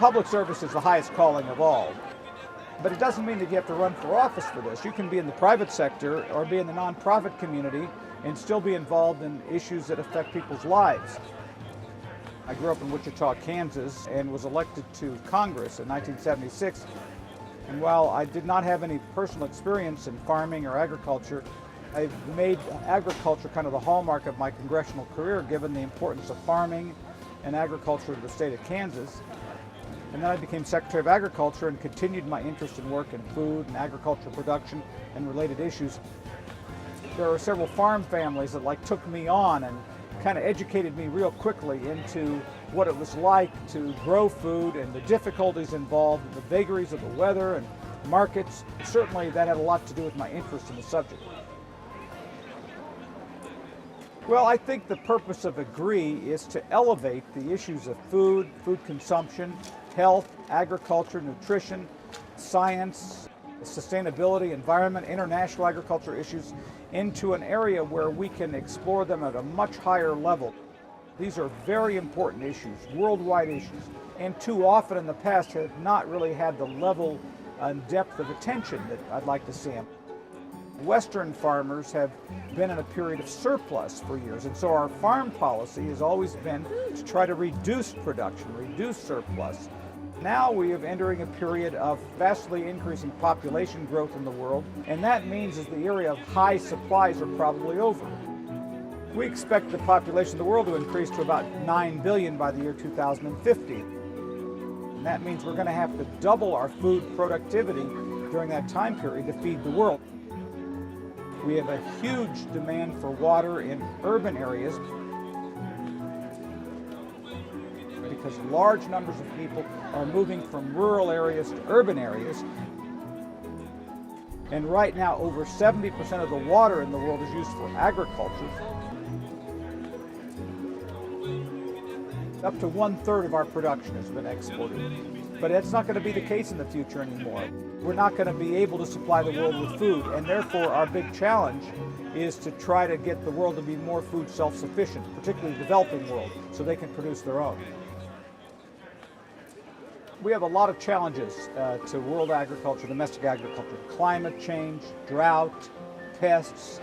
public service is the highest calling of all. But it doesn't mean that you have to run for office for this. You can be in the private sector or be in the nonprofit community and still be involved in issues that affect people's lives. I grew up in Wichita, Kansas, and was elected to Congress in 1976. And while I did not have any personal experience in farming or agriculture, I've made agriculture kind of the hallmark of my congressional career, given the importance of farming and agriculture to the state of Kansas. And then I became Secretary of Agriculture and continued my interest in work in food and agricultural production and related issues. There are several farm families that took me on and kind of educated me real quickly into what it was like to grow food and the difficulties involved, and the vagaries of the weather and markets. Certainly that had a lot to do with my interest in the subject. Well, I think the purpose of AGREE is to elevate the issues of food, food consumption, health, agriculture, nutrition, science, sustainability, environment, international agriculture issues into an area where we can explore them at a much higher level. These are very important issues, worldwide issues, and too often in the past have not really had the level and depth of attention that I'd like to see them. Western farmers have been in a period of surplus for years, and so our farm policy has always been to try to reduce production, reduce surplus. Now we are entering a period of vastly increasing population growth in the world, and that means that the era of high supplies are probably over. We expect the population of the world to increase to about 9 billion by the year 2050. And that means we're going to have to double our food productivity during that time period to feed the world. We have a huge demand for water in urban areas because large numbers of people are moving from rural areas to urban areas. And right now, over 70% of the water in the world is used for agriculture. Up to 1/3 of our production has been exported. But that's not going to be the case in the future anymore. We're not going to be able to supply the world with food, and therefore our big challenge is to try to get the world to be more food self-sufficient, particularly the developing world, so they can produce their own. We have a lot of challenges to world agriculture, domestic agriculture: climate change, drought, pests,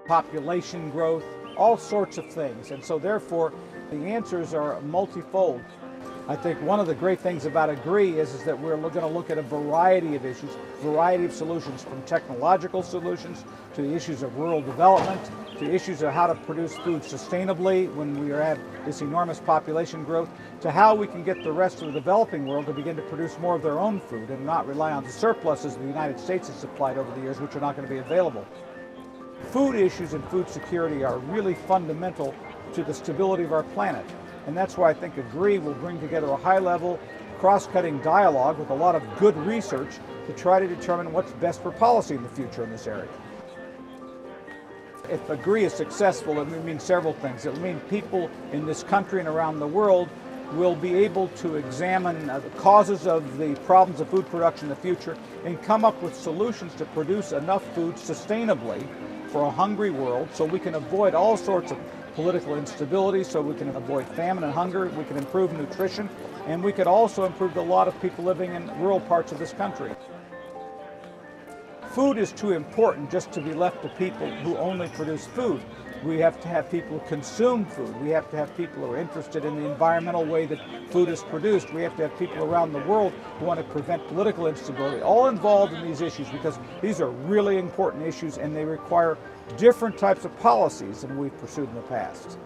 population growth, all sorts of things. And so therefore the answers are multifold. I think one of the great things about AGREE is that we're going to look at a variety of issues, variety of solutions, from technological solutions to the issues of rural development, to issues of how to produce food sustainably when we have this enormous population growth, to how we can get the rest of the developing world to begin to produce more of their own food and not rely on the surpluses the United States has supplied over the years, which are not going to be available. Food issues and food security are really fundamental to the stability of our planet. And that's why I think AGREE will bring together a high-level, cross-cutting dialogue with a lot of good research to try to determine what's best for policy in the future in this area. If AGREE is successful, it will mean several things. It will mean people in this country and around the world will be able to examine the causes of the problems of food production in the future and come up with solutions to produce enough food sustainably for a hungry world, so we can avoid all sorts of political instability, so we can avoid famine and hunger, we can improve nutrition, and we could also improve the lot of people living in rural parts of this country. Food is too important just to be left to people who only produce food. We have to have people who consume food. We have to have people who are interested in the environmental way that food is produced. We have to have people around the world who want to prevent political instability, all involved in these issues, because these are really important issues and they require different types of policies than we've pursued in the past.